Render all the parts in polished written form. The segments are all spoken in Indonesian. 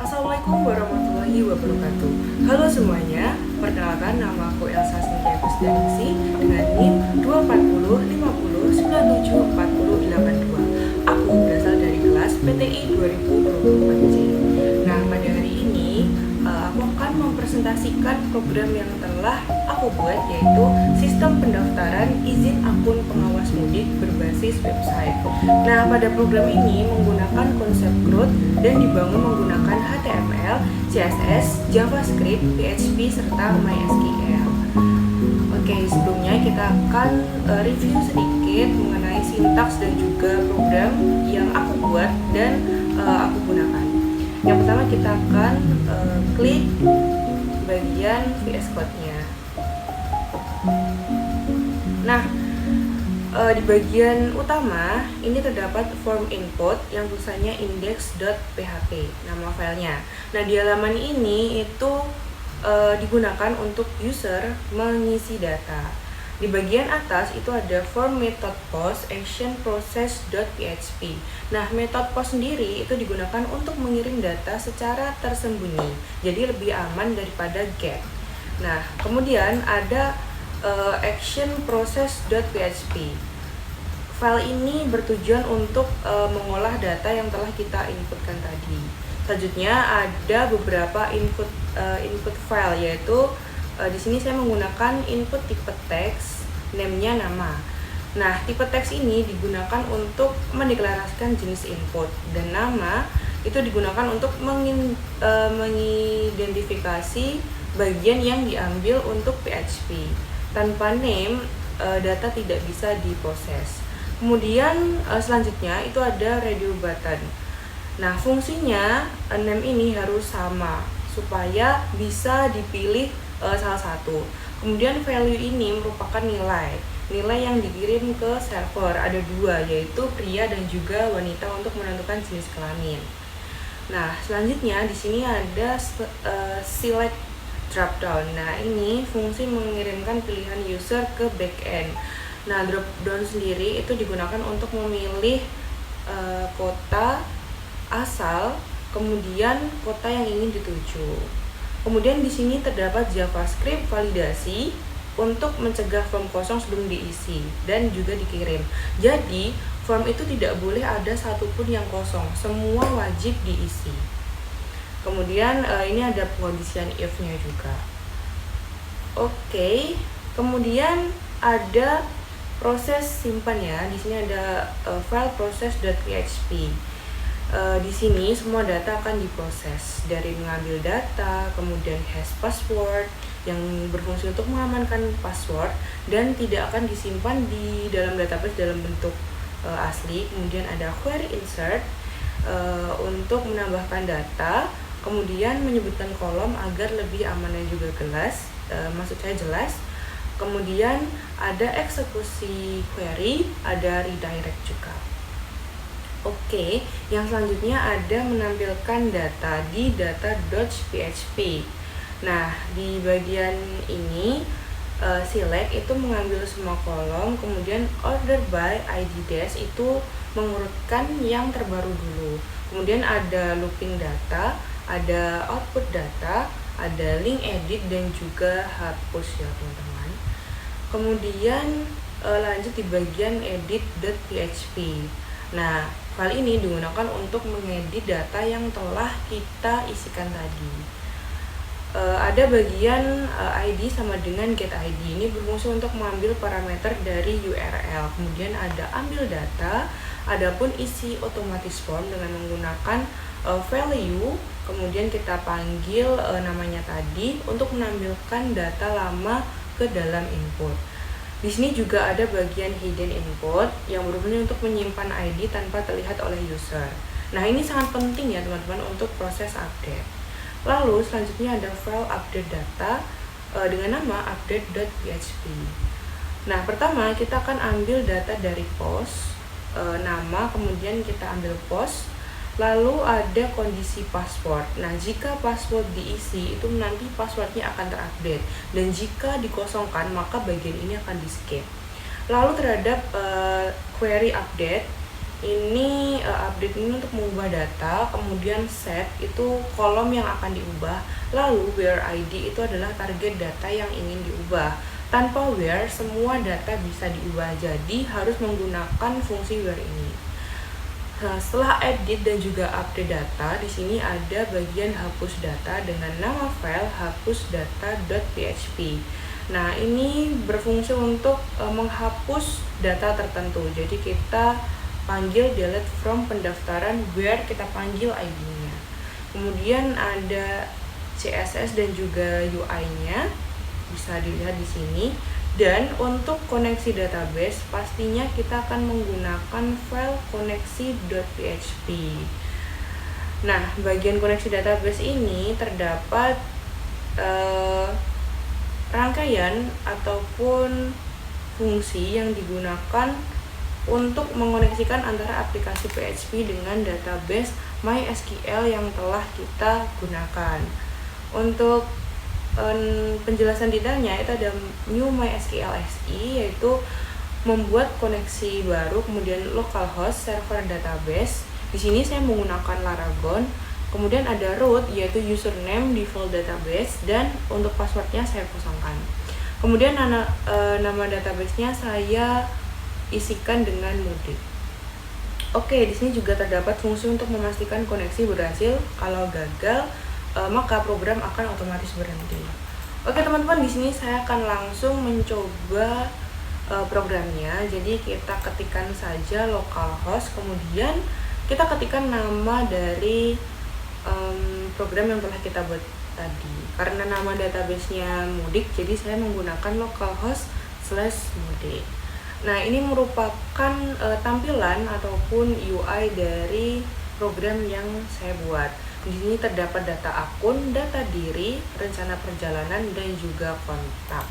Assalamualaikum warahmatullahi wabarakatuh. Halo semuanya, perkenalkan nama aku Elsa Cynthia Kusdanisi dengan NIM 24050974082. Aku berasal dari kelas PTI 2024C. Nah, pada hari ini aku akan mempresentasikan program yang telah aku buat, yaitu sistem pendaftaran izin akun pengawas mudik berbasis website. Nah, pada program ini menggunakan konsep growth dan dibangun menggunakan HTML, CSS, JavaScript, PHP, serta MySQL. Oke, sebelumnya kita akan review sedikit mengenai sintaks dan juga program yang aku buat dan aku gunakan. Yang pertama kita akan klik bagian VS Code-nya. Nah, di bagian utama ini terdapat form input yang tulisannya index.php, nama filenya. Nah, di halaman ini itu digunakan untuk user mengisi data. Di bagian atas itu ada form method post action process.php. Nah, method post sendiri itu digunakan untuk mengirim data secara tersembunyi, jadi lebih aman daripada get. Nah, kemudian ada action process.php. File ini bertujuan untuk mengolah data yang telah kita inputkan tadi. Selanjutnya ada beberapa input file, yaitu di sini saya menggunakan input tipe teks, name-nya nama. Nah, tipe teks ini digunakan untuk mendeklarasikan jenis input, dan nama itu digunakan untuk mengidentifikasi bagian yang diambil untuk PHP. Tanpa name, data tidak bisa diproses. Kemudian selanjutnya itu ada radio button. Nah, fungsinya name ini harus sama supaya bisa dipilih salah satu. Kemudian value ini merupakan nilai yang dikirim ke server. Ada dua, yaitu pria dan juga wanita untuk menentukan jenis kelamin. Nah, selanjutnya di sini ada select dropdown. Nah, ini fungsi mengirimkan pilihan user ke backend. Nah, dropdown sendiri itu digunakan untuk memilih kota asal, kemudian kota yang ingin dituju. Kemudian di sini terdapat JavaScript validasi untuk mencegah form kosong sebelum diisi dan juga dikirim. Jadi, form itu tidak boleh ada satupun yang kosong, semua wajib diisi. Kemudian ini ada pengondisian if-nya juga. Oke, kemudian ada proses simpan ya. Di sini ada file process.php. Di sini semua data akan diproses, dari mengambil data, kemudian hash password yang berfungsi untuk mengamankan password dan tidak akan disimpan di dalam database dalam bentuk asli. Kemudian ada query insert untuk menambahkan data, kemudian menyebutkan kolom agar lebih aman dan juga jelas. Kemudian ada eksekusi query, ada redirect juga. Oke, yang selanjutnya ada menampilkan data di data.php. Nah, di bagian ini select itu mengambil semua kolom, kemudian order by id dash itu mengurutkan yang terbaru dulu. Kemudian ada looping data, ada output data, ada link edit dan juga hapus ya teman-teman. Kemudian lanjut di bagian edit.php. Nah, file ini digunakan untuk mengedit data yang telah kita isikan tadi. Ada bagian ID sama dengan get ID, ini berfungsi untuk mengambil parameter dari URL. Kemudian ada ambil data, adapun isi otomatis form dengan menggunakan value, kemudian kita panggil namanya tadi untuk menampilkan data lama ke dalam input. Di sini juga ada bagian hidden input yang berfungsi untuk menyimpan ID tanpa terlihat oleh user. Nah, ini sangat penting ya teman-teman untuk proses update. Lalu selanjutnya ada file update data dengan nama update.php. Nah, pertama kita akan ambil data dari post, nama, kemudian kita ambil post. Lalu ada kondisi password. Nah, jika password diisi, itu nanti passwordnya akan terupdate. Dan jika dikosongkan, maka bagian ini akan di skip. Lalu terhadap query update, Ini update ini untuk mengubah data, kemudian set itu kolom yang akan diubah, lalu where ID itu adalah target data yang ingin diubah. Tanpa where semua data bisa diubah, jadi harus menggunakan fungsi where ini. Nah, setelah edit dan juga update data, di sini ada bagian hapus data dengan nama file hapusdata.php. Nah, ini berfungsi untuk menghapus data tertentu. Jadi kita panggil delete from pendaftaran where kita panggil ID-nya. Kemudian ada CSS dan juga UI-nya, bisa dilihat di sini. Dan untuk koneksi database, pastinya kita akan menggunakan file koneksi.php. Nah, bagian koneksi database ini terdapat rangkaian ataupun fungsi yang digunakan untuk mengoneksikan antara aplikasi PHP dengan database MySQL yang telah kita gunakan. Untuk penjelasan detailnya itu ada new MySQL SE, yaitu membuat koneksi baru, kemudian localhost server database. Di sini saya menggunakan Laragon. Kemudian ada root, yaitu username default database, dan untuk passwordnya saya kosongkan. Kemudian nama databasenya saya isikan dengan mudik. Oke, di sini juga terdapat fungsi untuk memastikan koneksi berhasil. Kalau gagal, maka program akan otomatis berhenti. Oke teman-teman, di sini saya akan langsung mencoba programnya. Jadi kita ketikkan saja localhost, kemudian kita ketikkan nama dari program yang telah kita buat tadi. Karena nama databasenya mudik, jadi saya menggunakan localhost/mudik. Nah, ini merupakan tampilan ataupun UI dari program yang saya buat. Di sini terdapat data akun, data diri, rencana perjalanan, dan juga kontak.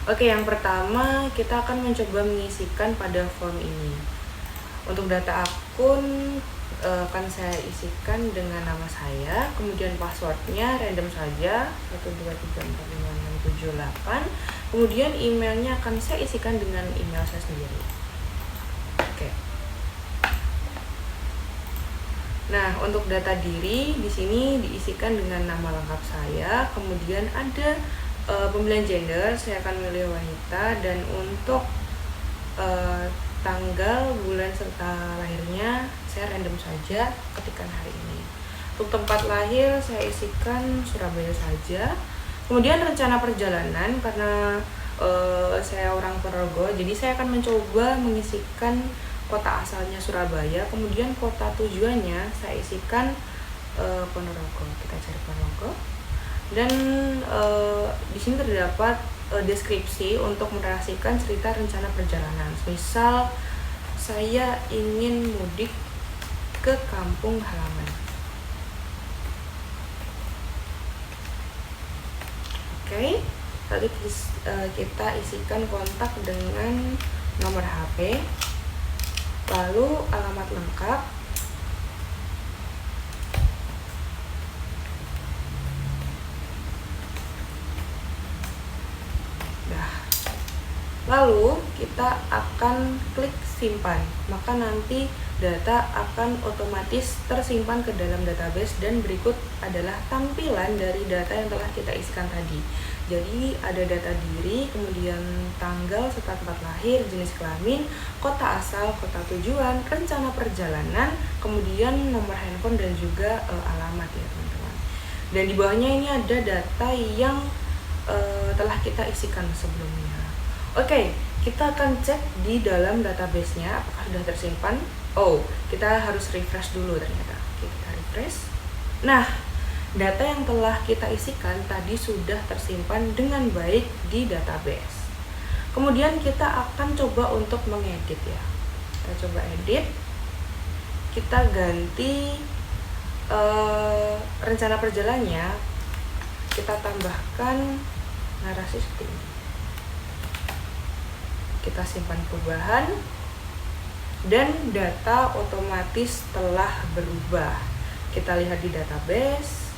Oke, yang pertama kita akan mencoba mengisikan pada form ini. Untuk data akun akan saya isikan dengan nama saya, kemudian passwordnya random saja 123456778. Kemudian emailnya akan saya isikan dengan email saya sendiri. Oke. Nah, untuk data diri di sini diisikan dengan nama lengkap saya, kemudian ada pemilihan gender, saya akan memilih wanita, dan untuk tanggal, bulan, serta lahirnya saya random saja, ketikkan hari ini. Untuk tempat lahir saya isikan Surabaya saja. Kemudian rencana perjalanan, karena saya orang Ponorogo, jadi saya akan mencoba mengisikan kota asalnya Surabaya, kemudian kota tujuannya saya isikan Ponorogo. Kita cari Ponorogo. Dan di sini terdapat deskripsi untuk menarasikan cerita rencana perjalanan. Misal saya ingin mudik ke kampung halaman. Oke, lalu kita isikan kontak dengan nomor HP, lalu alamat lengkap, lalu kita akan klik simpan, maka nanti data akan otomatis tersimpan ke dalam database. Dan berikut adalah tampilan dari data yang telah kita isikan tadi. Jadi ada data diri, kemudian tanggal serta tempat lahir, jenis kelamin, kota asal, kota tujuan, rencana perjalanan, kemudian nomor handphone dan juga alamat ya teman-teman. Dan di bawahnya ini ada data yang telah kita isikan sebelumnya. Oke, kita akan cek di dalam database-nya apakah sudah tersimpan. Oh, kita harus refresh dulu ternyata. Oke, kita refresh. Nah, data yang telah kita isikan tadi sudah tersimpan dengan baik di database. Kemudian kita akan coba untuk mengedit ya. Kita coba edit. Kita ganti rencana perjalanannya. Kita tambahkan narasi seperti ini. Kita simpan perubahan dan data otomatis telah berubah. Kita lihat di database,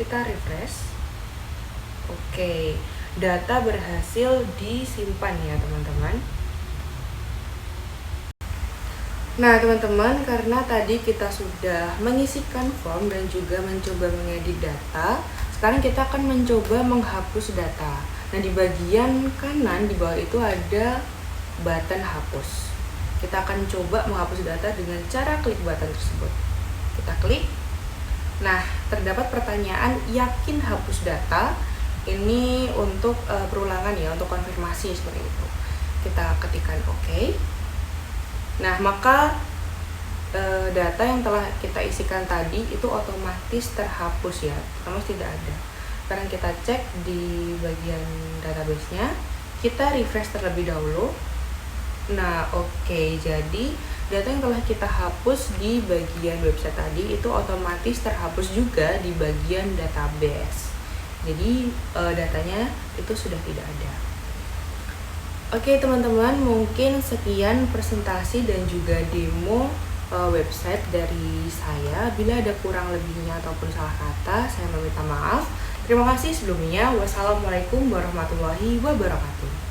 kita refresh. Oke, data berhasil disimpan ya teman-teman. Nah, teman-teman, karena tadi kita sudah mengisikan form dan juga mencoba mengedit data, sekarang kita akan mencoba menghapus data. Nah, di bagian kanan di bawah itu ada button hapus. Kita akan coba menghapus data dengan cara klik button tersebut. Kita klik. Nah, terdapat pertanyaan yakin hapus data. Ini untuk perulangan ya, untuk konfirmasi seperti itu. Kita ketikkan OK. Nah, maka data yang telah kita isikan tadi itu otomatis terhapus ya, otomatis tidak ada. Sekarang kita cek di bagian database-nya, kita refresh terlebih dahulu. Nah, oke, jadi data yang telah kita hapus di bagian website tadi itu otomatis terhapus juga di bagian database. Jadi datanya itu sudah tidak ada. Oke teman-teman, mungkin sekian presentasi dan juga demo website dari saya. Bila ada kurang lebihnya ataupun salah kata, saya meminta maaf. Terima kasih sebelumnya. Wassalamualaikum warahmatullahi wabarakatuh.